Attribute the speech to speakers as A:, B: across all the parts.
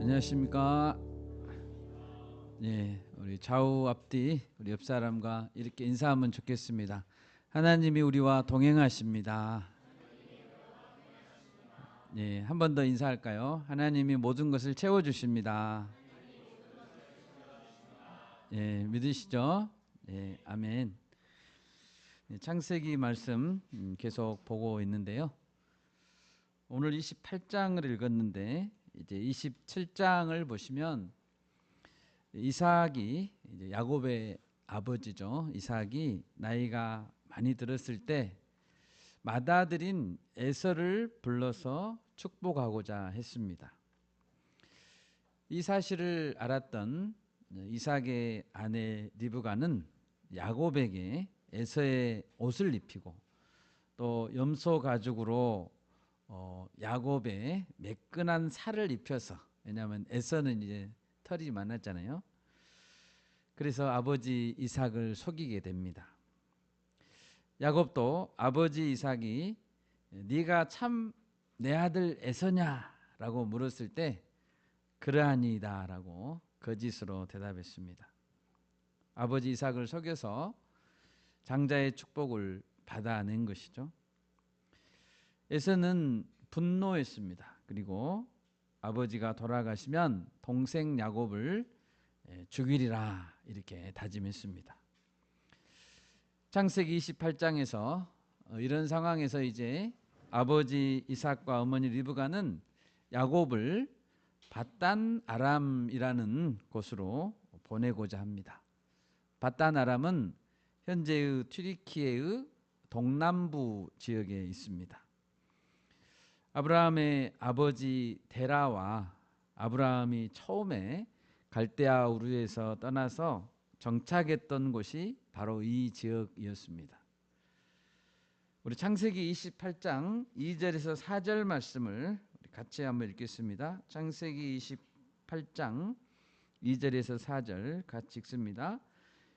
A: 안녕하십니까. 예, 우리 좌우 앞뒤 우리 옆 사람과 이렇게 인사하면 좋겠습니다. 하나님이 우리와 동행하십니다. 예, 한 번 더 인사할까요? 하나님이 모든 것을 채워 주십니다. 예, 믿으시죠? 예, 아멘. 예, 창세기 말씀 계속 보고 있는데요. 오늘 28장을 읽었는데 이제 27장을 보시면 이삭이 이제 야곱의 아버지죠. 이삭이 나이가 많이 들었을 때 맏아들인 에서를 불러서 축복하고자 했습니다. 이 사실을 알았던 이삭의 아내 리브가는 야곱에게 에서의 옷을 입히고 또 염소 가죽으로 야곱의 매끈한 살을 입혀서, 왜냐하면 에서는 이제 털이 많았잖아요. 그래서 아버지 이삭을 속이게 됩니다. 야곱도 아버지 이삭이 네가 참 내 아들 에서냐라고 물었을 때 그러하니이다라고 거짓으로 대답했습니다. 아버지 이삭을 속여서 장자의 축복을 받아낸 것이죠. 에서는 분노했습니다. 그리고 아버지가 돌아가시면 동생 야곱을 죽이리라 이렇게 다짐했습니다. 창세기 28장에서 이런 상황에서 이제 아버지 이삭과 어머니 리브가는 야곱을 밧단 아람이라는 곳으로 보내고자 합니다. 밧단 아람은 현재의 튀르키예의 동남부 지역에 있습니다. 아브라함의 아버지 데라와 아브라함이 처음에 갈대아 우르에서 떠나서 정착했던 곳이 바로 이 지역이었습니다. 우리 창세기 28장 2절에서 4절 말씀을 같이 한번 읽겠습니다. 창세기 28장 2절에서 4절 같이 읽습니다.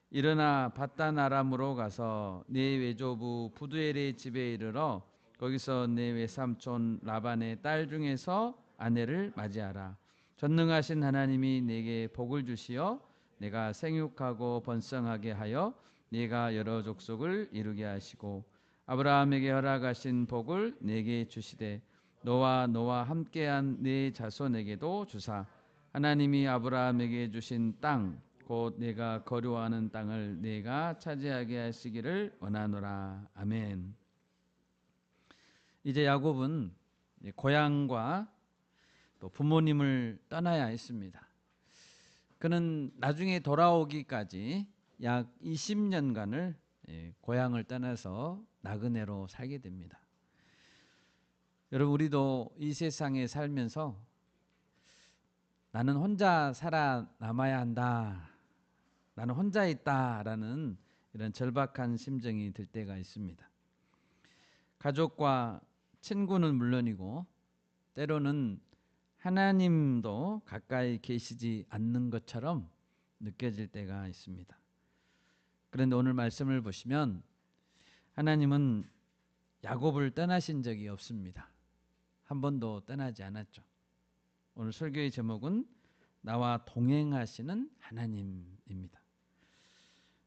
A: 일어나 밧단 아람으로 가서 네 외조부 부두엘의 집에 이르러 거기서 내 외삼촌 라반의 딸 중에서 아내를 맞이하라. 전능하신 하나님이 내게 복을 주시어 내가 생육하고 번성하게 하여 네가 여러 족속을 이루게 하시고 아브라함에게 허락하신 복을 내게 주시되 너와 함께한 네 자손에게도 주사 하나님이 아브라함에게 주신 땅 곧 내가 거류하는 땅을 내가 차지하게 하시기를 원하노라. 아멘. 이제 야곱은 고향과 또 부모님을 떠나야 했습니다. 그는 나중에 돌아오기까지 약 20년간을 고향을 떠나서 나그네로 살게 됩니다. 여러분, 우리도 이 세상에 살면서 나는 혼자 살아남아야 한다, 나는 혼자 있다라는 이런 절박한 심정이 들 때가 있습니다. 가족과 친구는 물론이고 때로는 하나님도 가까이 계시지 않는 것처럼 느껴질 때가 있습니다. 그런데 오늘 말씀을 보시면 하나님은 야곱을 떠나신 적이 없습니다. 한 번도 떠나지 않았죠. 오늘 설교의 제목은 나와 동행하시는 하나님입니다.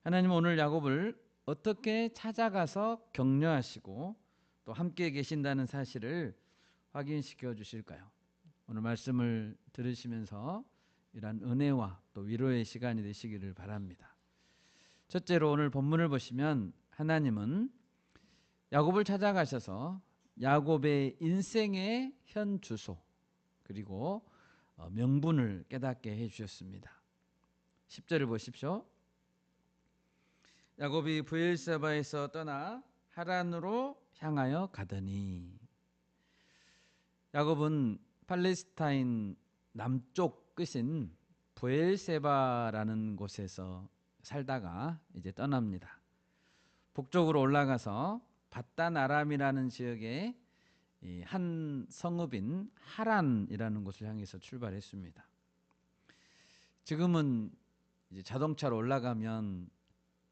A: 하나님은 오늘 야곱을 어떻게 찾아가서 격려하시고 또 함께 계신다는 사실을 확인시켜 주실까요? 오늘 말씀을 들으시면서 이러한 은혜와 또 위로의 시간이 되시기를 바랍니다. 첫째로 오늘 본문을 보시면 하나님은 야곱을 찾아가셔서 야곱의 인생의 현 주소 그리고 명분을 깨닫게 해주셨습니다. 10절을 보십시오. 야곱이 브엘세바에서 떠나 하란으로 향하여 가더니, 야곱은 팔레스타인 남쪽 끝인 브엘세바라는 곳에서 살다가 이제 떠납니다. 북쪽으로 올라가서 밧단 아람이라는 지역에 한 성읍인 하란이라는 곳을 향해서 출발했습니다. 지금은 이제 자동차로 올라가면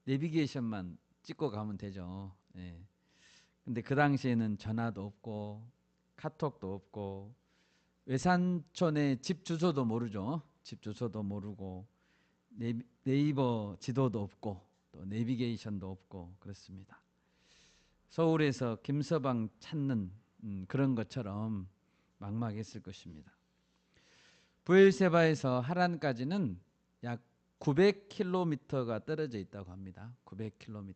A: 내비게이션만 찍고 가면 되죠. 근데 그 당시에는 전화도 없고 카톡도 없고 외산촌의 집 주소도 모르죠. 집 주소도 모르고 네이버 지도도 없고 또 내비게이션도 없고 그렇습니다. 서울에서 김서방 찾는 그런 것처럼 막막했을 것입니다. 부엘세바에서 하란까지는 약 900km가 떨어져 있다고 합니다. 900km.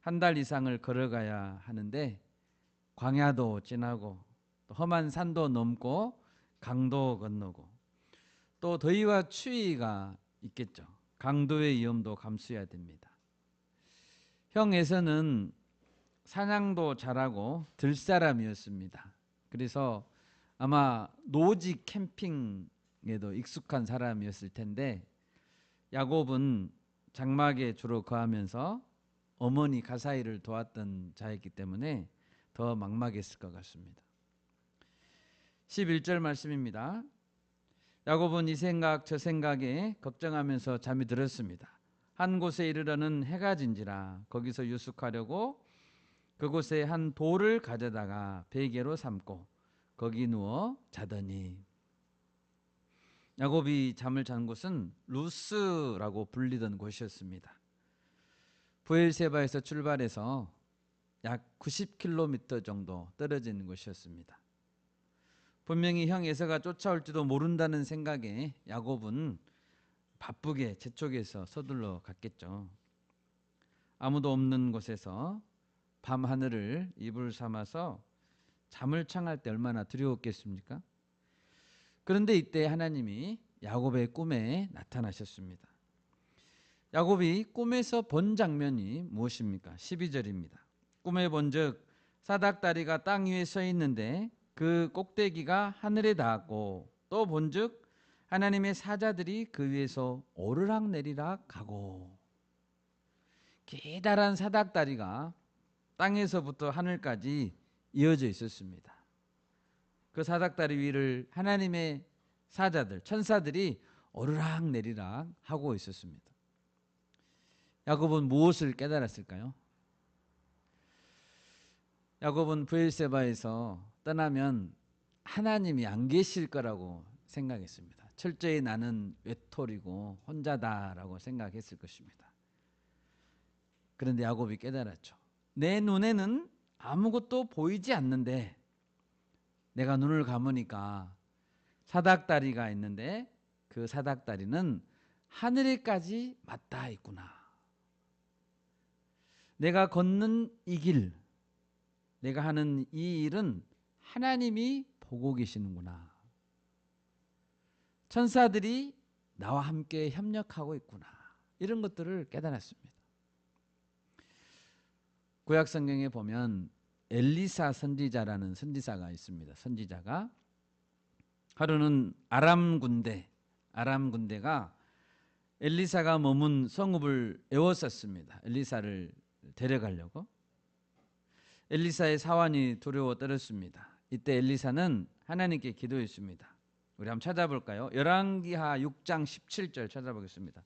A: 한 달 이상을 걸어가야 하는데 광야도 지나고 또 험한 산도 넘고 강도 건너고 또 더위와 추위가 있겠죠. 강도의 위험도 감수해야 됩니다. 형 에서는 사냥도 잘하고 들사람이었습니다. 그래서 아마 노지 캠핑에도 익숙한 사람이었을 텐데 야곱은 장막에 주로 거하면서 어머니 가사일을 도왔던 자였기 때문에 더 막막했을 것 같습니다. 11절 말씀입니다. 야곱은 이 생각 저 생각에 걱정하면서 잠이 들었습니다. 한 곳에 이르러는 해가 진지라 거기서 유숙하려고 그곳에 한 돌을 가져다가 베개로 삼고 거기 누워 자더니 야곱이 잠을 잔 곳은 루스라고 불리던 곳이었습니다. 부엘세바에서 출발해서 약 90km 정도 떨어진 곳이었습니다. 분명히 형 에서가 쫓아올지도 모른다는 생각에 야곱은 바쁘게 재촉해서 서둘러 갔겠죠. 아무도 없는 곳에서 밤 하늘을 이불 삼아서 잠을 청할 때 얼마나 두려웠겠습니까? 그런데 이때 하나님이 야곱의 꿈에 나타나셨습니다. 야곱이 꿈에서 본 장면이 무엇입니까? 12절입니다. 꿈에 본즉 사닥다리가 땅 위에 서 있는데 그 꼭대기가 하늘에 닿았고 또 본즉 하나님의 사자들이 그 위에서 오르락내리락 가고 기다란 사닥다리가 땅에서부터 하늘까지 이어져 있었습니다. 그 사닥다리 위를 하나님의 사자들, 천사들이 오르락내리락 하고 있었습니다. 야곱은 무엇을 깨달았을까요? 야곱은 브엘세바에서 떠나면 하나님이 안 계실 거라고 생각했습니다. 철저히 나는 외톨이고 혼자다라고 생각했을 것입니다. 그런데 야곱이 깨달았죠. 내 눈에는 아무것도 보이지 않는데 내가 눈을 감으니까 사닥다리가 있는데 그 사닥다리는 하늘에까지 맞닿아 있구나. 내가 걷는 이 길, 내가 하는 이 일은 하나님이 보고 계시는구나. 천사들이 나와 함께 협력하고 있구나. 이런 것들을 깨달았습니다. 구약 성경에 보면 엘리사 선지자라는 선지자가 있습니다. 선지자가 하루는 아람 군대가 엘리사가 머문 성읍을 에워쌌습니다. 엘리사를 데려가려고. 엘리사의 사환이 두려워 떨었습니다. 이때 엘리사는 하나님께 기도했습니다. 우리 한번 찾아볼까요? 열왕기하 6장 17절 찾아보겠습니다.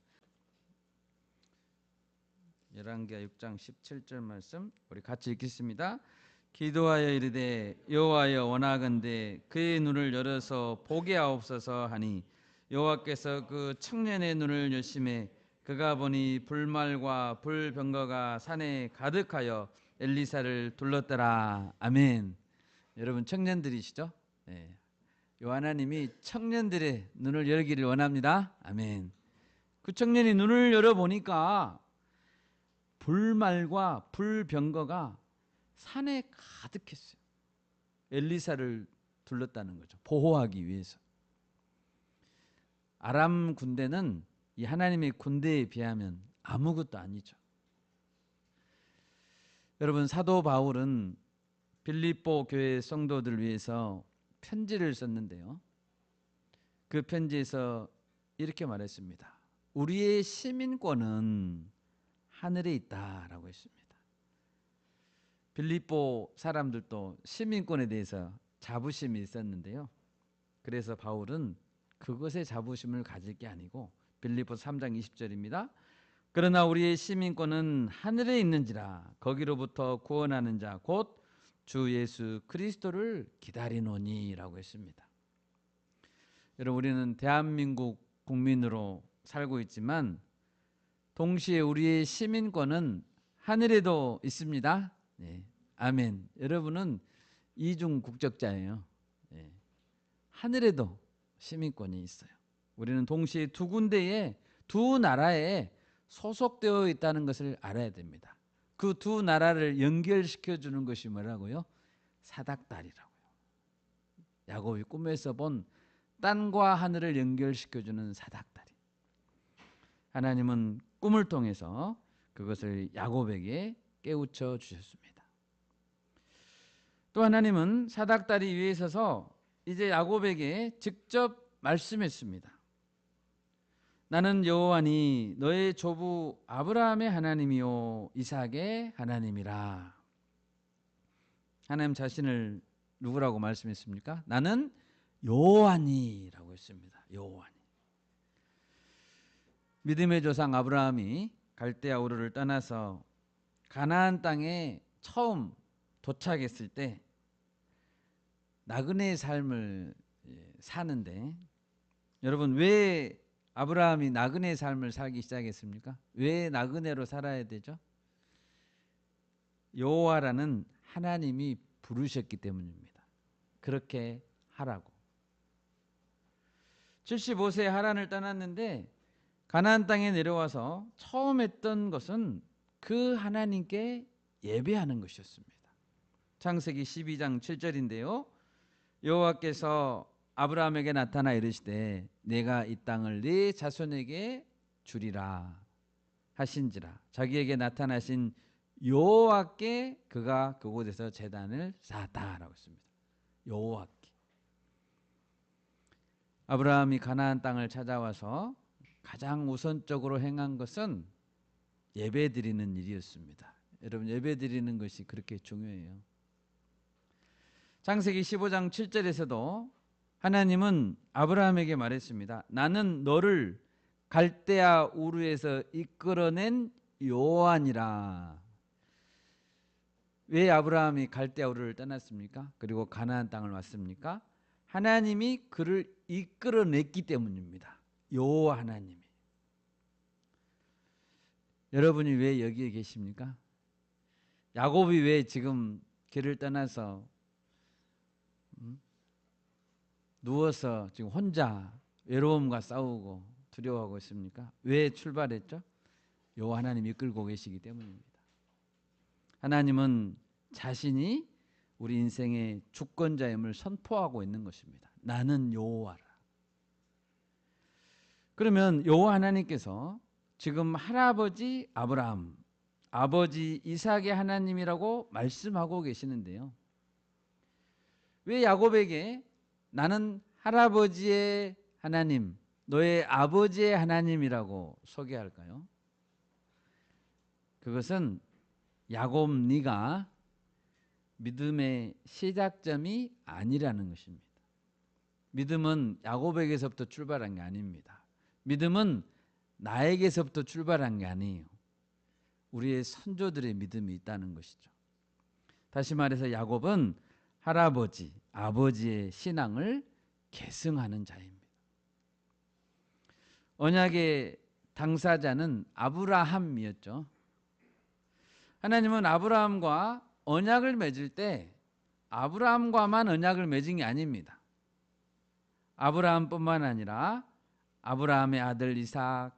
A: 열왕기하 6장 17절 말씀 우리 같이 읽겠습니다. 기도하여 이르되 여호와여 원하건대 그의 눈을 열어서 보게 하옵소서 하니 여호와께서 그 청년의 눈을 여심해 그가 보니 불말과 불병거가 산에 가득하여 엘리사를 둘렀더라. 아멘. 여러분 청년들이시죠? 네. 요 하나님이 청년들의 눈을 열기를 원합니다. 아멘. 그 청년이 눈을 열어보니까 불말과 불병거가 산에 가득했어요. 엘리사를 둘렀다는 거죠. 보호하기 위해서. 아람 군대는 이 하나님의 군대에 비하면 아무것도 아니죠. 여러분 사도 바울은 빌립보 교회 성도들을 위해서 편지를 썼는데요. 그 편지에서 이렇게 말했습니다. 우리의 시민권은 하늘에 있다라고 했습니다. 빌립보 사람들도 시민권에 대해서 자부심이 있었는데요. 그래서 바울은 그것에 자부심을 가질 게 아니고 빌립보 3장 20절입니다. 그러나 우리의 시민권은 하늘에 있는지라 거기로부터 구원하는 자 곧 주 예수 그리스도를 기다리노니라고 했습니다. 여러분, 우리는 대한민국 국민으로 살고 있지만 동시에 우리의 시민권은 하늘에도 있습니다. 네. 아멘. 여러분은 이중 국적자예요. 네. 하늘에도 시민권이 있어요. 우리는 동시에 두 군데에, 두 나라에 소속되어 있다는 것을 알아야 됩니다. 그 두 나라를 연결시켜 주는 것이 뭐라고요? 사닥다리라고요. 야곱이 꿈에서 본 땅과 하늘을 연결시켜 주는 사닥다리. 하나님은 꿈을 통해서 그것을 야곱에게 깨우쳐 주셨습니다. 또 하나님은 사닥다리 위에 서서 이제 야곱에게 직접 말씀했습니다. 나는 여호와니 너의 조부 아브라함의 하나님이요 이삭의 하나님이라. 하나님 자신을 누구라고 말씀했습니까? 나는 여호와니라고 했습니다. 여호와니. 믿음의 조상 아브라함이 갈대아 우르를 떠나서 가나안 땅에 처음 도착했을 때 나그네의 삶을 사는데, 여러분, 왜 아브라함이 나그네의 삶을 살기 시작했습니까? 왜 나그네로 살아야 되죠? 여호와라는 하나님이 부르셨기 때문입니다. 그렇게 하라고. 75세에 하란을 떠났는데 가나안 땅에 내려와서 처음 했던 것은 그 하나님께 예배하는 것이었습니다. 창세기 12장 7절인데요. 여호와께서 아브라함에게 나타나 이르시되 내가 이 땅을 네 자손에게 주리라 하신지라. 자기에게 나타나신 여호와께 그가 그곳에서 제단을 쌓았다라고 했습니다. 여호와께. 아브라함이 가나안 땅을 찾아와서 가장 우선적으로 행한 것은 예배드리는 일이었습니다. 여러분, 예배드리는 것이 그렇게 중요해요. 창세기 15장 7절에서도 하나님은 아브라함에게 말했습니다. 나는 너를 갈대아 우르에서 이끌어낸 여호와니라. 왜 아브라함이 갈대아 우르를 떠났습니까? 그리고 가나안 땅을 왔습니까? 하나님이 그를 이끌어냈기 때문입니다. 여호와 하나님이. 여러분이 왜 여기에 계십니까? 야곱이 왜 지금 길을 떠나서 누워서 지금 혼자 외로움과 싸우고 두려워하고 있습니까? 왜 출발했죠? 여호와 하나님이 이끌고 계시기 때문입니다. 하나님은 자신이 우리 인생의 주권자임을 선포하고 있는 것입니다. 나는 여호와라. 그러면 여호와 하나님께서 지금 할아버지 아브라함, 아버지 이삭의 하나님이라고 말씀하고 계시는데요. 왜 야곱에게 나는 할아버지의 하나님, 너의 아버지의 하나님이라고 소개할까요? 그것은 야곱 네가 믿음의 시작점이 아니라는 것입니다. 믿음은 야곱에게서부터 출발한 게 아닙니다. 믿음은 나에게서부터 출발한 게 아니에요. 우리의 선조들의 믿음이 있다는 것이죠. 다시 말해서 야곱은 할아버지, 아버지의 신앙을 계승하는 자입니다. 언약의 당사자는 아브라함이었죠. 하나님은 아브라함과 언약을 맺을 때 아브라함과만 언약을 맺은 게 아닙니다. 아브라함뿐만 아니라 아브라함의 아들 이삭,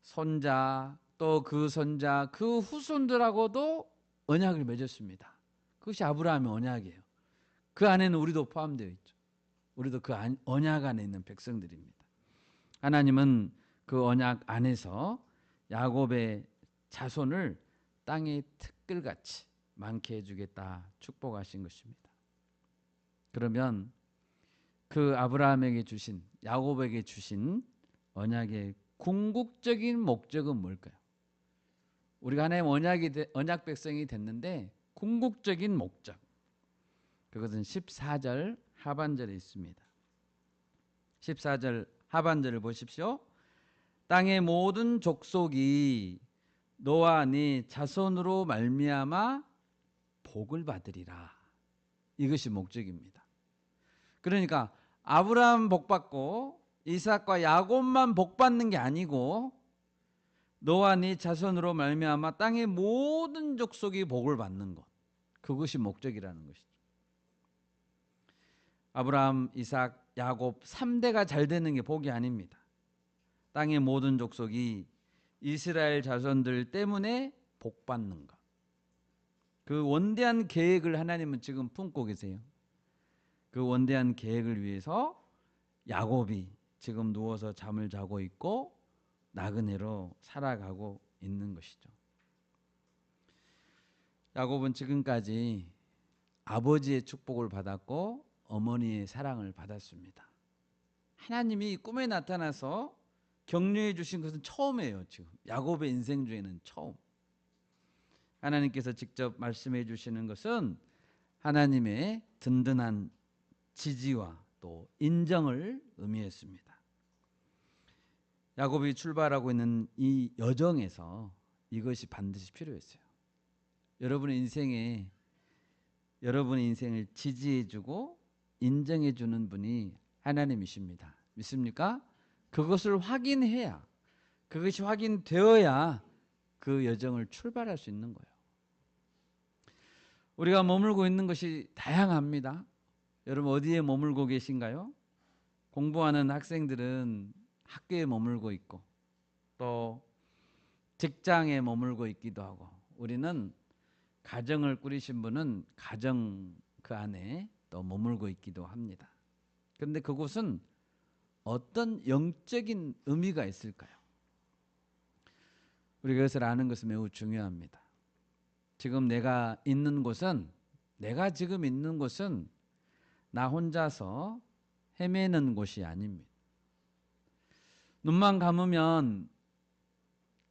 A: 손자, 또 그 손자, 그 후손들하고도 언약을 맺었습니다. 그것이 아브라함의 언약이에요. 그 안에는 우리도 포함되어 있죠. 우리도 그 언약 안에 있는 백성들입니다. 하나님은 그 언약 안에서 야곱의 자손을 땅의 특글같이 많게 해주겠다 축복하신 것입니다. 그러면 그 아브라함에게 주신, 야곱에게 주신 언약의 궁극적인 목적은 뭘까요? 우리가 하나님 언약 백성이 됐는데 궁극적인 목적, 그것은 14절 하반절에 있습니다. 14절 하반절을 보십시오. 땅의 모든 족속이 너와 네 자손으로 말미암아 복을 받으리라. 이것이 목적입니다. 그러니까 아브라함 복 받고 이삭과 야곱만 복 받는 게 아니고 너와 네 자손으로 말미암아 땅의 모든 족속이 복을 받는 것. 그것이 목적이라는 것이죠. 아브라함, 이삭, 야곱 3대가 잘 되는 게 복이 아닙니다. 땅의 모든 족속이 이스라엘 자손들 때문에 복 받는 것. 그 원대한 계획을 하나님은 지금 품고 계세요. 그 원대한 계획을 위해서 야곱이 지금 누워서 잠을 자고 있고 나그네로 살아가고 있는 것이죠. 야곱은 지금까지 아버지의 축복을 받았고 어머니의 사랑을 받았습니다. 하나님이 꿈에 나타나서 격려해 주신 것은 처음이에요. 지금 야곱의 인생 중에는 처음. 하나님께서 직접 말씀해 주시는 것은 하나님의 든든한 지지와 또 인정을 의미했습니다. 야곱이 출발하고 있는 이 여정에서 이것이 반드시 필요했어요. 여러분의 인생에 여러분의 인생을 지지해주고 인정해주는 분이 하나님이십니다. 믿습니까? 그것을 확인해야, 그것이 확인되어야 그 여정을 출발할 수 있는 거예요. 우리가 머물고 있는 것이 다양합니다. 여러분 어디에 머물고 계신가요? 공부하는 학생들은 학교에 머물고 있고 또 직장에 머물고 있기도 하고, 우리는 가정을 꾸리신 분은 가정 그 안에 또 머물고 있기도 합니다. 그런데 그곳은 어떤 영적인 의미가 있을까요? 우리가 그것을 아는 것은 매우 중요합니다. 지금 내가 지금 있는 곳은 나 혼자서 헤매는 곳이 아닙니다. 눈만 감으면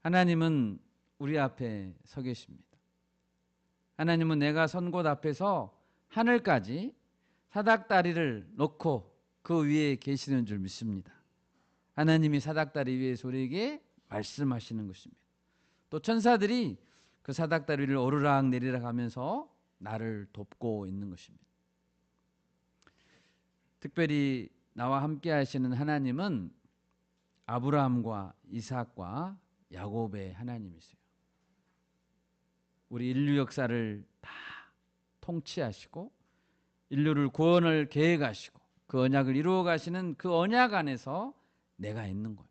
A: 하나님은 우리 앞에 서 계십니다. 하나님은 내가 선 곳 앞에서 하늘까지 사닥다리를 놓고 그 위에 계시는 줄 믿습니다. 하나님이 사닥다리 위에서 우리에게 말씀하시는 것입니다. 또 천사들이 그 사닥다리를 오르락 내리락 하면서 나를 돕고 있는 것입니다. 특별히 나와 함께 하시는 하나님은 아브라함과 이삭과 야곱의 하나님이세요. 우리 인류 역사를 다 통치하시고 인류를 구원을 계획하시고 그 언약을 이루어 가시는 그 언약 안에서 내가 있는 거예요.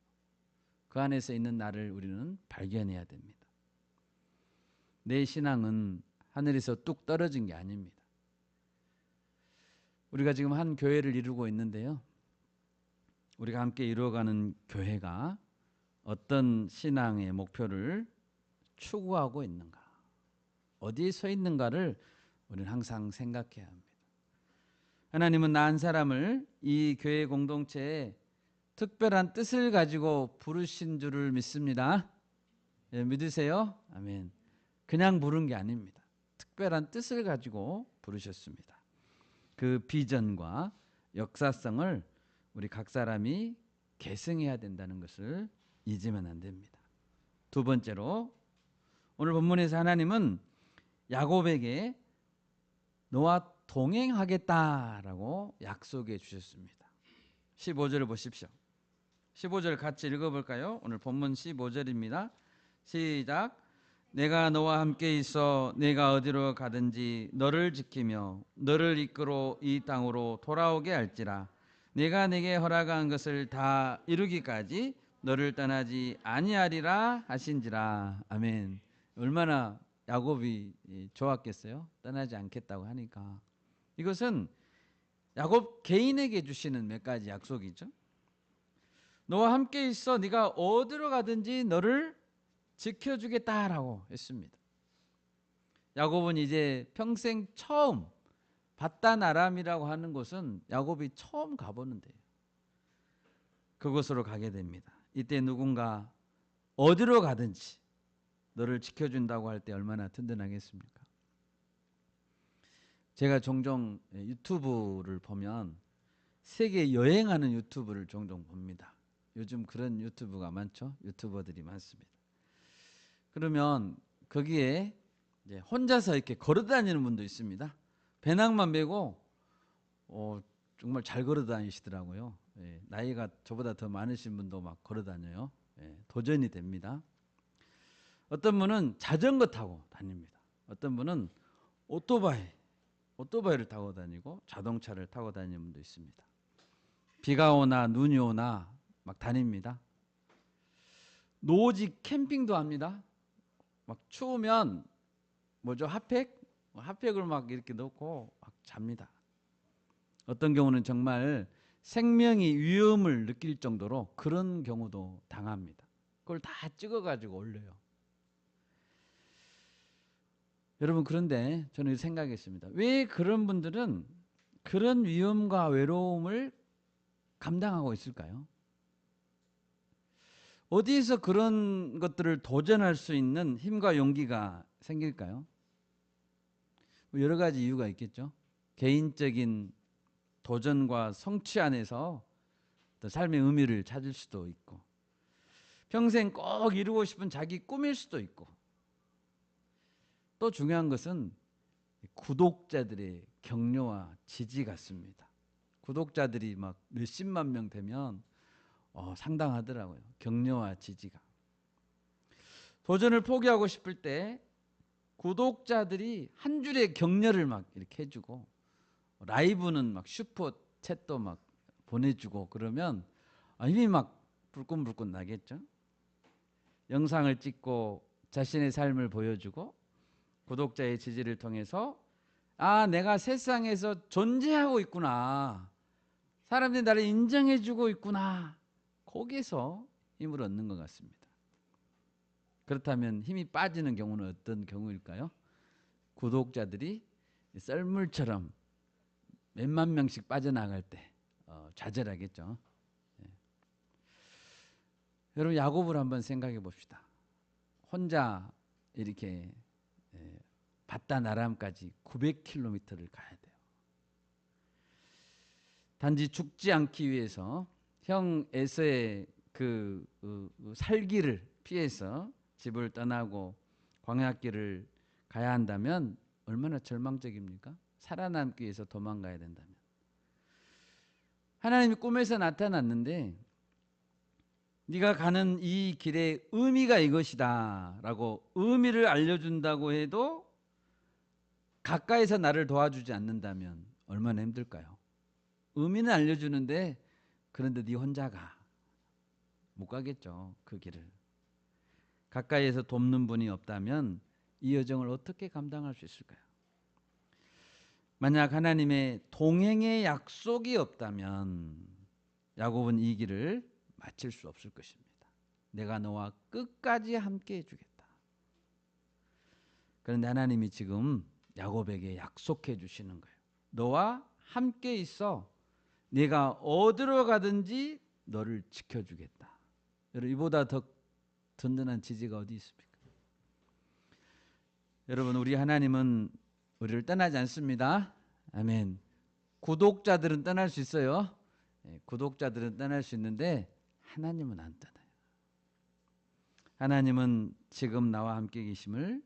A: 그 안에서 있는 나를 우리는 발견해야 됩니다. 내 신앙은 하늘에서 뚝 떨어진 게 아닙니다. 우리가 지금 한 교회를 이루고 있는데요. 우리가 함께 이루어가는 교회가 어떤 신앙의 목표를 추구하고 있는가, 어디에 서 있는가를 우리는 항상 생각해야 합니다. 하나님은 나 한 사람을 이 교회 공동체에 특별한 뜻을 가지고 부르신 줄을 믿습니다. 예, 믿으세요? 아멘. 그냥 부른 게 아닙니다. 특별한 뜻을 가지고 부르셨습니다. 그 비전과 역사성을 우리 각 사람이 계승해야 된다는 것을 잊으면 안 됩니다. 두 번째로 오늘 본문에서 하나님은 야곱에게 너와 동행하겠다라고 약속해 주셨습니다. 15절을 보십시오. 15절 같이 읽어볼까요? 오늘 본문 15절입니다. 시작. 내가 너와 함께 있어 내가 어디로 가든지 너를 지키며 너를 이끌어 이 땅으로 돌아오게 할지라. 내가 내게 허락한 것을 다 이루기까지 너를 떠나지 아니하리라 하신지라. 아멘. 얼마나 야곱이 좋았겠어요? 떠나지 않겠다고 하니까. 이것은 야곱 개인에게 주시는 몇 가지 약속이죠. 너와 함께 있어 네가 어디로 가든지 너를 지켜주겠다라고 했습니다. 야곱은 이제 평생 처음 바단 아람이라고 하는 곳은 야곱이 처음 가보는데요. 그곳으로 가게 됩니다. 이때 누군가 어디로 가든지 너를 지켜준다고 할 때 얼마나 든든하겠습니까? 제가 종종 유튜브를 보면 세계 여행하는 유튜브를 종종 봅니다. 요즘 그런 유튜브가 많죠. 유튜버들이 많습니다. 그러면 거기에 혼자서 이렇게 걸어다니는 분도 있습니다. 배낭만 메고 정말 잘 걸어 다니시더라고요. 예, 나이가 저보다 더 많으신 분도 막 걸어 다녀요. 예, 도전이 됩니다. 어떤 분은 자전거 타고 다닙니다. 어떤 분은 오토바이를 타고 다니고 자동차를 타고 다니는 분도 있습니다. 비가 오나 눈이 오나 막 다닙니다. 노지 캠핑도 합니다. 막 추우면 뭐죠? 핫팩을 막 이렇게 넣고 막 잡니다. 어떤 경우는 정말 생명이 위험을 느낄 정도로 그런 경우도 당합니다. 그걸 다 찍어가지고 올려요. 여러분, 그런데 저는 생각했습니다. 왜 그런 분들은 그런 위험과 외로움을 감당하고 있을까요? 어디에서 그런 것들을 도전할 수 있는 힘과 용기가 생길까요? 여러 가지 이유가 있겠죠. 개인적인 도전과 성취 안에서 또 삶의 의미를 찾을 수도 있고, 평생 꼭 이루고 싶은 자기 꿈일 수도 있고, 또 중요한 것은 구독자들의 격려와 지지 같습니다. 구독자들이 막 몇십만 명 되면 상당하더라고요. 격려와 지지가. 도전을 포기하고 싶을 때 구독자들이 한 줄의 격려를 막 이렇게 해주고, 라이브는 막 슈퍼 챗도 막 보내주고 그러면 힘이 막 불끈불끈 나겠죠. 영상을 찍고 자신의 삶을 보여주고 구독자의 지지를 통해서 내가 세상에서 존재하고 있구나, 사람들이 나를 인정해주고 있구나, 거기에서 힘을 얻는 것 같습니다. 그렇다면 힘이 빠지는 경우는 어떤 경우일까요? 구독자들이 썰물처럼 몇만 명씩 빠져나갈 때 좌절하겠죠. 예. 여러분, 야곱을 한번 생각해 봅시다. 혼자 이렇게 바다 나람까지 900km를 가야 돼요. 단지 죽지 않기 위해서 형 에서의 그 살기를 피해서 집을 떠나고 광야길을 가야 한다면 얼마나 절망적입니까? 살아남기 위해서 도망가야 된다면. 하나님이 꿈에서 나타났는데 네가 가는 이 길의 의미가 이것이다 라고 의미를 알려준다고 해도 가까이서 나를 도와주지 않는다면 얼마나 힘들까요? 의미는 알려주는데 그런데 네 혼자 못 가겠죠. 그 길을. 가까이에서 돕는 분이 없다면 이 여정을 어떻게 감당할 수 있을까요? 만약 하나님의 동행의 약속이 없다면 야곱은 이 길을 마칠 수 없을 것입니다. 내가 너와 끝까지 함께 해주겠다. 그런데 하나님이 지금 야곱에게 약속해 주시는 거예요. 너와 함께 있어. 네가 어디로 가든지 너를 지켜주겠다. 여러분, 이보다 더 든든한 지지가 어디 있습니까? 여러분, 우리 하나님은 우리를 떠나지 않습니다. 아멘. 구독자들은 떠날 수 있어요. 구독자들은 떠날 수 있는데 하나님은 안 떠나요. 하나님은 지금 나와 함께 계심을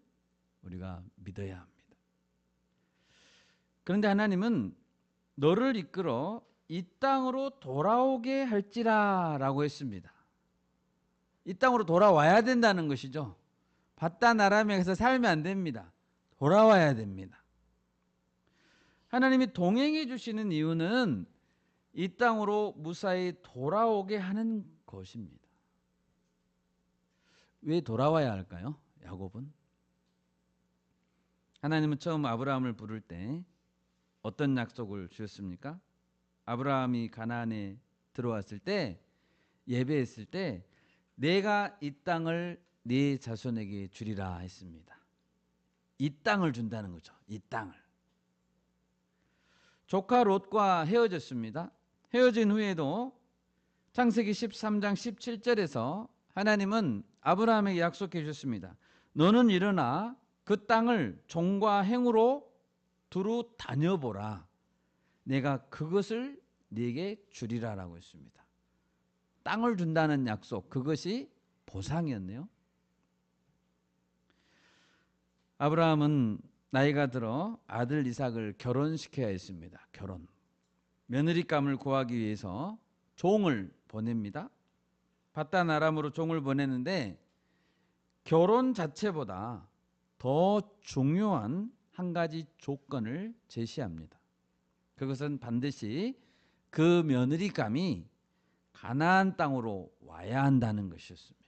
A: 우리가 믿어야 합니다. 그런데 하나님은 너를 이끌어 이 땅으로 돌아오게 할지라 라고 했습니다. 이 땅으로 돌아와야 된다는 것이죠. 바다 나라면에서 살면 안 됩니다. 돌아와야 됩니다. 하나님이 동행해 주시는 이유는 이 땅으로 무사히 돌아오게 하는 것입니다. 왜 돌아와야 할까요? 야곱은 하나님은 처음 아브라함을 부를 때 어떤 약속을 주셨습니까? 아브라함이 가나안에 들어왔을 때, 예배했을 때 내가 이 땅을 네 자손에게 주리라 했습니다. 이 땅을 준다는 거죠. 이 땅을. 조카 롯과 헤어졌습니다. 헤어진 후에도 창세기 13장 17절에서 하나님은 아브라함에게 약속해 주셨습니다. 너는 일어나 그 땅을 종과 행으로 두루 다녀보라. 내가 그것을 네게 주리라라고 했습니다. 땅을 준다는 약속, 그것이 보상이었네요. 아브라함은 나이가 들어 아들 이삭을 결혼시켜야 했습니다. 결혼. 며느리감을 구하기 위해서 종을 보냅니다. 바단 아람으로 종을 보내는데 결혼 자체보다 더 중요한 한 가지 조건을 제시합니다. 그것은 반드시 그 며느리감이 가나안 땅으로 와야 한다는 것이었습니다.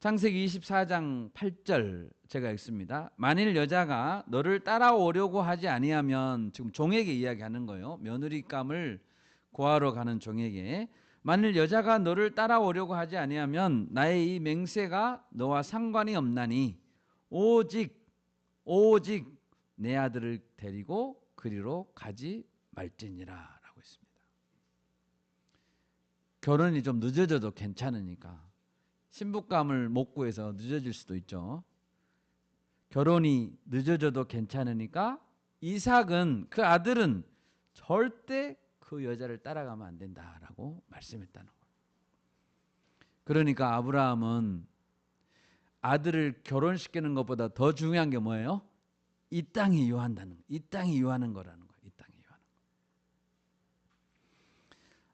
A: 창세기 24장 8절 제가 읽습니다. 만일 여자가 너를 따라오려고 하지 아니하면, 지금 종에게 이야기하는 거예요. 며느리감을 구하러 가는 종에게, 만일 여자가 너를 따라오려고 하지 아니하면 나의 이 맹세가 너와 상관이 없나니 오직 내 아들을 데리고 그리로 가지 말지니라 라고 했습니다. 결혼이 좀 늦어져도 괜찮으니까, 신부감을 못 구해서 늦어질 수도 있죠. 결혼이 늦어져도 괜찮으니까 이삭은, 그 아들은 절대 그 여자를 따라가면 안 된다라고 말씀했다는 거예요. 그러니까 아브라함은 아들을 결혼시키는 것보다 더 중요한 게 뭐예요? 이 땅이 요한다는 거, 이 땅이 요하는 거라는 거예요. 이 땅이 요하는 거.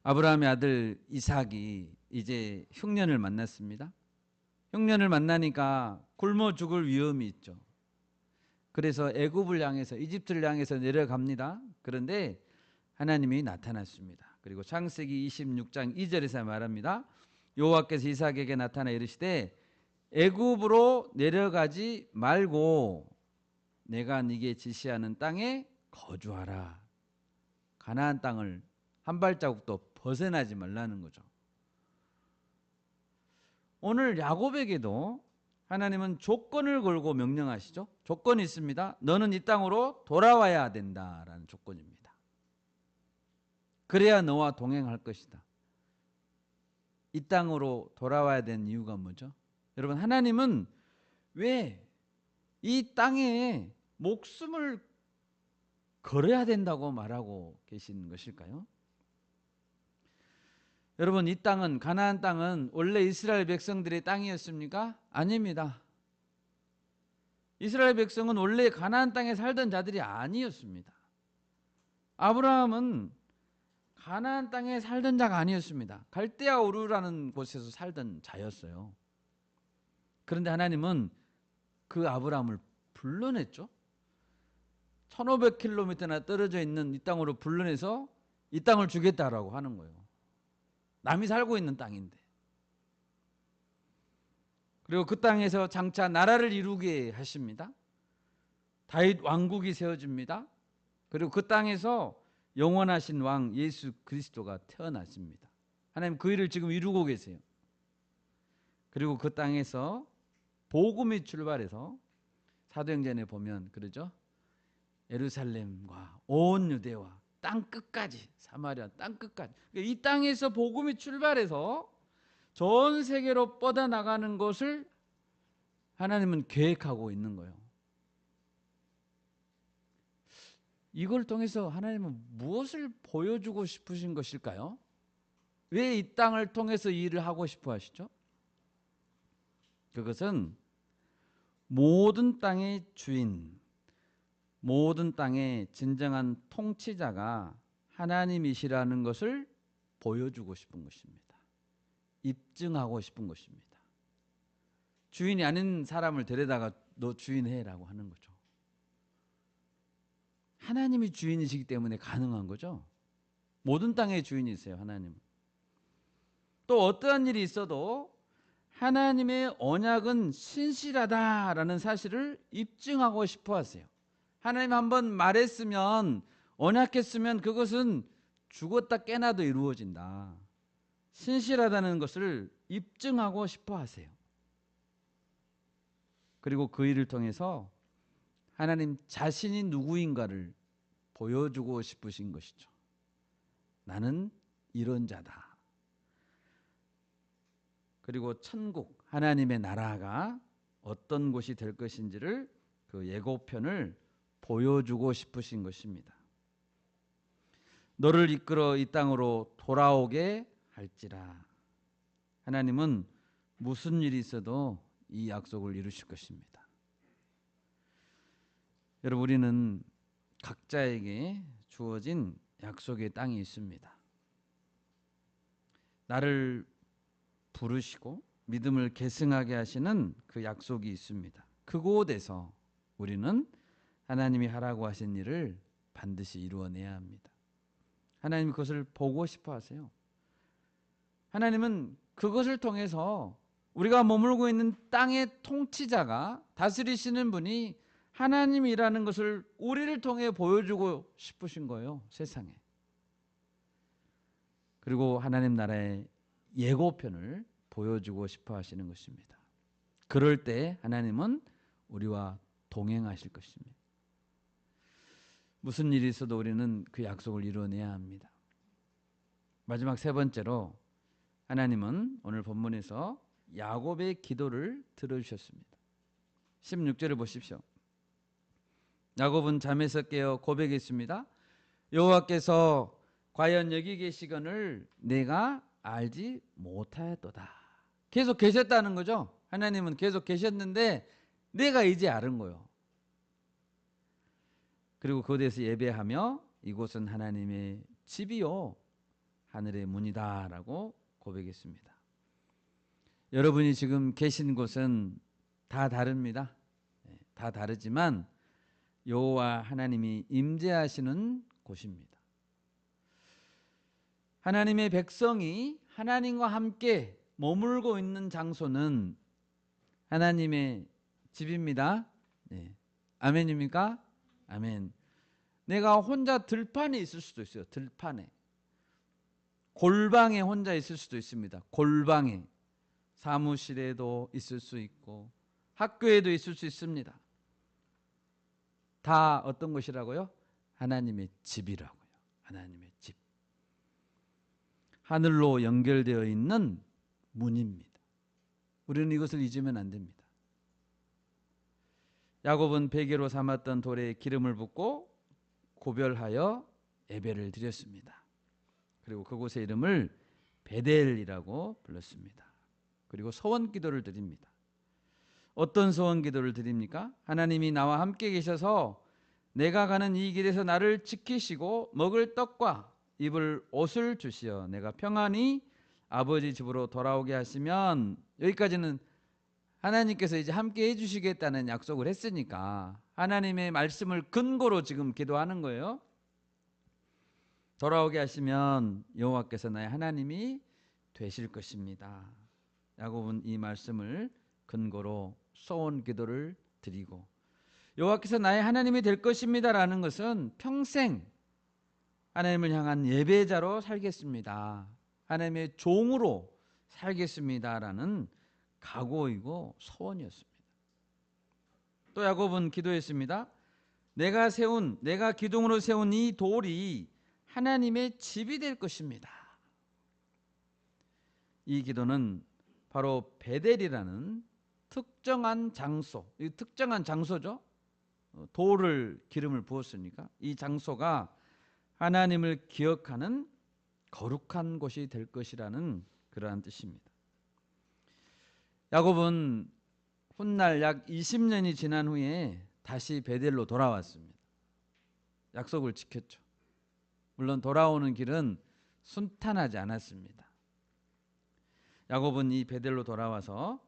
A: 아브라함의 아들 이삭이 이제 흉년을 만났습니다. 흉년을 만나니까 굶어 죽을 위험이 있죠. 그래서 애굽을 향해서, 이집트를 향해서 내려갑니다. 그런데 하나님이 나타났습니다. 그리고 창세기 26장 2절에서 말합니다. 여호와께서 이삭에게 나타나 이르시되 애굽으로 내려가지 말고 내가 네게 지시하는 땅에 거주하라. 가나안 땅을 한 발자국도 벗어나지 말라는 거죠. 오늘 야곱에게도 하나님은 조건을 걸고 명령하시죠. 조건이 있습니다. 너는 이 땅으로 돌아와야 된다라는 조건입니다. 그래야 너와 동행할 것이다. 이 땅으로 돌아와야 되는 이유가 뭐죠? 여러분, 하나님은 왜 이 땅에 목숨을 걸어야 된다고 말하고 계신 것일까요? 여러분, 이 땅은, 가나안 땅은 원래 이스라엘 백성들의 땅이었습니까? 아닙니다. 이스라엘 백성은 원래 가나안 땅에 살던 자들이 아니었습니다. 아브라함은 가나안 땅에 살던 자가 아니었습니다. 갈대아 우르라는 곳에서 살던 자였어요. 그런데 하나님은 그 아브라함을 불러냈죠. 1500km나 떨어져 있는 이 땅으로 불러내서 이 땅을 주겠다라고 하는 거예요. 남이 살고 있는 땅인데. 그리고 그 땅에서 장차 나라를 이루게 하십니다. 다윗 왕국이 세워집니다. 그리고 그 땅에서 영원하신 왕 예수 그리스도가 태어났습니다. 하나님 그 일을 지금 이루고 계세요. 그리고 그 땅에서 복음이 출발해서 사도행전에 보면 그러죠. 예루살렘과 온 유대와 땅 끝까지, 사마리아 땅 끝까지, 이 땅에서 복음이 출발해서 전 세계로 뻗어나가는 것을 하나님은 계획하고 있는 거예요. 이걸 통해서 하나님은 무엇을 보여주고 싶으신 것일까요? 왜 이 땅을 통해서 일을 하고 싶어 하시죠? 그것은 모든 땅의 주인, 모든 땅의 진정한 통치자가 하나님이시라는 것을 보여주고 싶은 것입니다. 입증하고 싶은 것입니다. 주인이 아닌 사람을 데려다가 너 주인 해라고 하는 거죠. 하나님이 주인이시기 때문에 가능한 거죠. 모든 땅의 주인이세요, 하나님은. 또 어떠한 일이 있어도 하나님의 언약은 신실하다라는 사실을 입증하고 싶어 하세요. 하나님 한번 말했으면, 언약했으면 그것은 죽었다 깨나도 이루어진다. 신실하다는 것을 입증하고 싶어 하세요. 그리고 그 일을 통해서 하나님 자신이 누구인가를 보여주고 싶으신 것이죠. 나는 이런 자다. 그리고 천국, 하나님의 나라가 어떤 곳이 될 것인지를, 그 예고편을 보여주고 싶으신 것입니다. 너를 이끌어 이 땅으로 돌아오게 할지라. 하나님은 무슨 일이 있어도 이 약속을 이루실 것입니다. 여러분, 우리는 각자에게 주어진 약속의 땅이 있습니다. 나를 부르시고 믿음을 계승하게 하시는 그 약속이 있습니다. 그곳에서 우리는 하나님이 하라고 하신 일을 반드시 이루어내야 합니다. 하나님 그것을 보고 싶어 하세요. 하나님은 그것을 통해서 우리가 머물고 있는 땅의 통치자가 다스리시는 분이 하나님이라는 것을 우리를 통해 보여주고 싶으신 거예요. 세상에. 그리고 하나님 나라의 예고편을 보여주고 싶어 하시는 것입니다. 그럴 때 하나님은 우리와 동행하실 것입니다. 무슨 일이 있어도 우리는 그 약속을 이루어내야 합니다. 마지막 세 번째로 하나님은 오늘 본문에서 야곱의 기도를 들어주셨습니다. 16절을 보십시오. 야곱은 잠에서 깨어 고백했습니다. 여호와께서 과연 여기 계시거늘 내가 알지 못하였도다. 계속 계셨다는 거죠. 하나님은 계속 계셨는데 내가 이제 알은 거예요. 그리고 그곳에서 예배하며 이곳은 하나님의 집이요 하늘의 문이다라고 고백했습니다. 여러분이 지금 계신 곳은 다 다릅니다. 다 다르지만 여호와 하나님이 임재하시는 곳입니다. 하나님의 백성이 하나님과 함께 머물고 있는 장소는 하나님의 집입니다. 네. 아멘입니까? 아멘. 내가 혼자 들판에 있을 수도 있어요. 들판에. 골방에 혼자 있을 수도 있습니다. 골방에. 사무실에도 있을 수 있고 학교에도 있을 수 있습니다. 다 어떤 것이라고요? 하나님의 집이라고요. 하나님의 집. 하늘로 연결되어 있는 문입니다. 우리는 이것을 잊으면 안 됩니다. 야곱은 베개로 삼았던 돌에 기름을 붓고 고별하여 예배를 드렸습니다. 그리고 그곳의 이름을 베델이라고 불렀습니다. 그리고 소원 기도를 드립니다. 어떤 소원 기도를 드립니까? 하나님이 나와 함께 계셔서 내가 가는 이 길에서 나를 지키시고 먹을 떡과 입을 옷을 주시어 내가 평안히 아버지 집으로 돌아오게 하시면, 여기까지는 하나님께서 이제 함께 해주시겠다는 약속을 했으니까 하나님의 말씀을 근거로 지금 기도하는 거예요. 돌아오게 하시면 여호와께서 나의 하나님이 되실 것입니다. 야곱은 이 말씀을 근거로 소원 기도를 드리고, 여호와께서 나의 하나님이 될 것입니다라는 것은 평생 하나님을 향한 예배자로 살겠습니다, 하나님의 종으로 살겠습니다라는 각오이고 소원이었습니다. 또 야곱은 기도했습니다. 내가 기둥으로 세운 이 돌이 하나님의 집이 될 것입니다. 이 기도는 바로 베델이라는 특정한 장소, 이 특정한 장소죠. 돌을 기름을 부었으니까 이 장소가 하나님을 기억하는 거룩한 곳이 될 것이라는 그러한 뜻입니다. 야곱은 훗날 약 20년이 지난 후에 다시 베델로 돌아왔습니다. 약속을 지켰죠. 물론 돌아오는 길은 순탄하지 않았습니다. 야곱은 이 베델로 돌아와서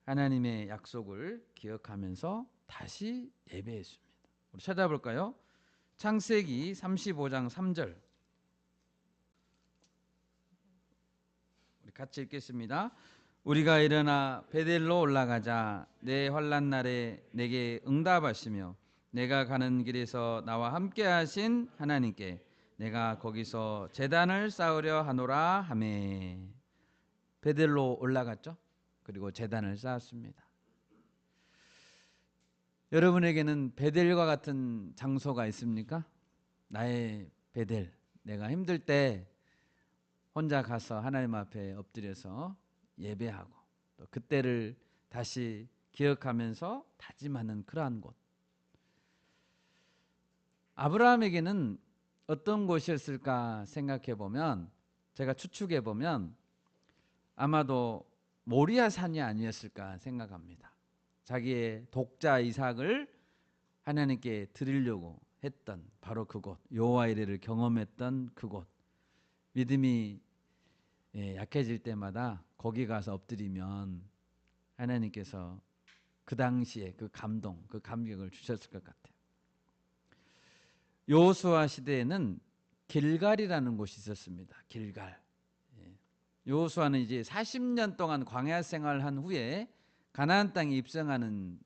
A: 하나님의 약속을 기억하면서 다시 예배했습니다. 우리 찾아볼까요? 창세기 35장 3절. 우리 같이 읽겠습니다. 우리가 일어나 베델로 올라가자. 내 환난 날에 내게 응답하시며 내가 가는 길에서 나와 함께 하신 하나님께 내가 거기서 제단을 쌓으려 하노라 하매. 베델로 올라갔죠. 그리고 제단을 쌓았습니다. 여러분에게는 베델과 같은 장소가 있습니까? 나의 베델. 내가 힘들 때 혼자 가서 하나님 앞에 엎드려서 예배하고 또 그때를 다시 기억하면서 다짐하는 그러한 곳. 아브라함에게는 어떤 곳이었을까 생각해 보면, 제가 추측해 보면 아마도 모리아 산이 아니었을까 생각합니다. 자기의 독자 이삭을 하나님께 드리려고 했던 바로 그곳, 여호와 이레를 경험했던 그곳, 믿음이 약해질 때마다 거기 가서 엎드리면 하나님께서 그 당시에 그 감동, 그 감격을 주셨을 것 같아요. 여호수아 시대에는 길갈이라는 곳이 있었습니다. 길갈. 여호수아는 이제 40년 동안 광야 생활한 후에 가나안 땅에 입성하는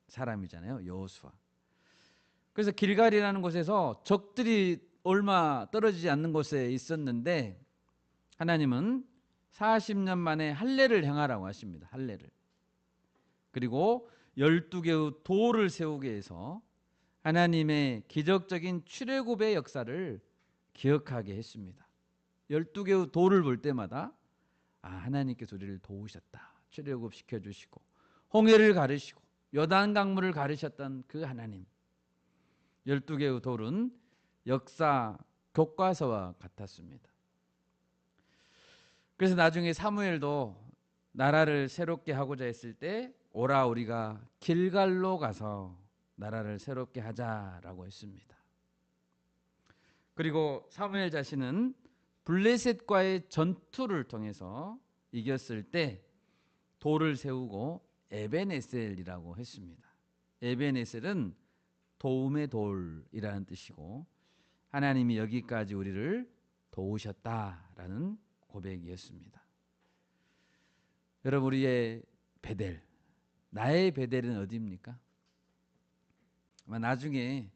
A: 사람이잖아요. 여호수아. 그래서 길갈이라는 곳에서 적들이 얼마 떨어지지 않는 곳에 있었는데 하나님은 40년 만에 할례를 행하라고 하십니다. 할례를. 그리고 12개의 돌을 세우게 해서 하나님의 기적적인 출애굽의 역사를 기억하게 했습니다. 12개의 돌을 볼 때마다 하나님께서 우리를 도우셨다. 출애굽 시켜주시고 홍해를 가르시고 요단 강물을 가르셨던 그 하나님. 12개의 돌은 역사 교과서와 같았습니다. 그래서 나중에 사무엘도 나라를 새롭게 하고자 했을 때 오라 우리가 길갈로 가서 나라를 새롭게 하자라고 했습니다. 그리고 사무엘 자신은 블레셋과의 전투를 통해서 이겼을 때 돌을 세우고 에벤에셀이라고 했습니다. 에벤에셀은 도움의 돌이라는 뜻이고 하나님이 여기까지 우리를 도우셨다라는 고백이었습니다. 여러분, 우리의 베델, 나의 베델은 어디입니까? 아마 나중에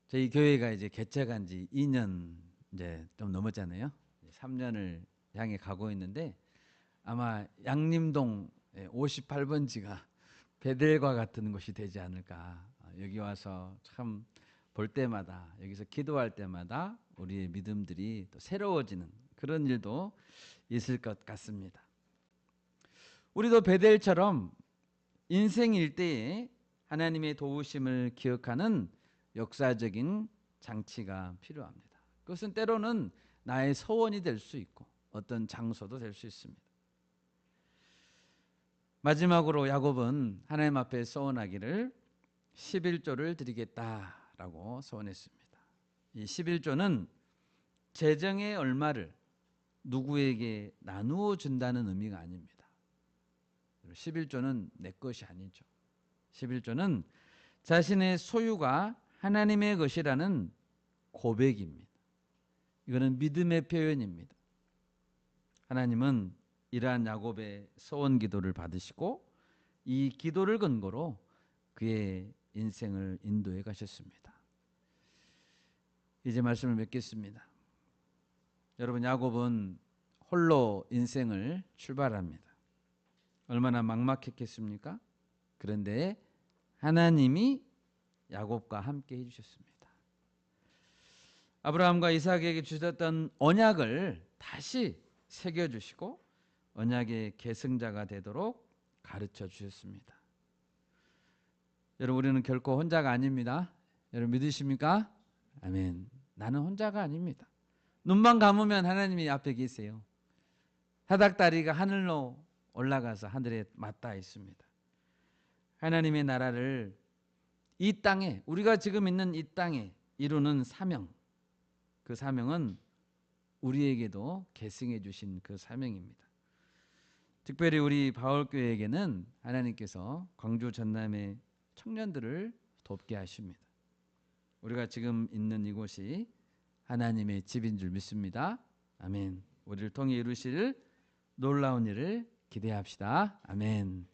A: 저희 교회가 이제 개척한 지 2년 이제 좀 넘었잖아요. 3년을 향해 가고 있는데 아마 양림동 58번지가 베델과 같은 곳이 되지 않을까. 여기 와서 참 볼 때마다, 여기서 기도할 때마다 우리의 믿음들이 또 새로워지는 그런 일도 있을 것 같습니다. 우리도 베델처럼 인생 일대에 하나님의 도우심을 기억하는 역사적인 장치가 필요합니다. 그것은 때로는 나의 소원이 될 수 있고 어떤 장소도 될 수 있습니다. 마지막으로 야곱은 하나님 앞에 소원하기를 11조를 드리겠다라고 소원했습니다. 이 11조는 재정의 얼마를 누구에게 나누어 준다는 의미가 아닙니다. 11조는 내 것이 아니죠. 11조는 자신의 소유가 하나님의 것이라는 고백입니다. 이거는 믿음의 표현입니다. 하나님은 이러한 야곱의 소원 기도를 받으시고 이 기도를 근거로 그의 인생을 인도해 가셨습니다. 이제 말씀을 맺겠습니다. 여러분, 야곱은 홀로 인생을 출발합니다. 얼마나 막막했겠습니까? 그런데 하나님이 야곱과 함께 해주셨습니다. 아브라함과 이삭에게 주셨던 언약을 다시 새겨주시고 언약의 계승자가 되도록 가르쳐 주셨습니다. 여러분, 우리는 결코 혼자가 아닙니다. 여러분 믿으십니까? 아멘. 나는 혼자가 아닙니다. 눈만 감으면 하나님이 앞에 계세요. 사닥다리가 하늘로 올라가서 하늘에 맞닿아 있습니다. 하나님의 나라를 이 땅에, 우리가 지금 있는 이 땅에 이루는 사명, 그 사명은 우리에게도 계승해 주신 그 사명입니다. 특별히 우리 바울교회에게는 하나님께서 광주 전남의 청년들을 돕게 하십니다. 우리가 지금 있는 이곳이 하나님의 집인 줄 믿습니다. 아멘. 우리를 통해 이루실 놀라운 일을 기대합시다. 아멘.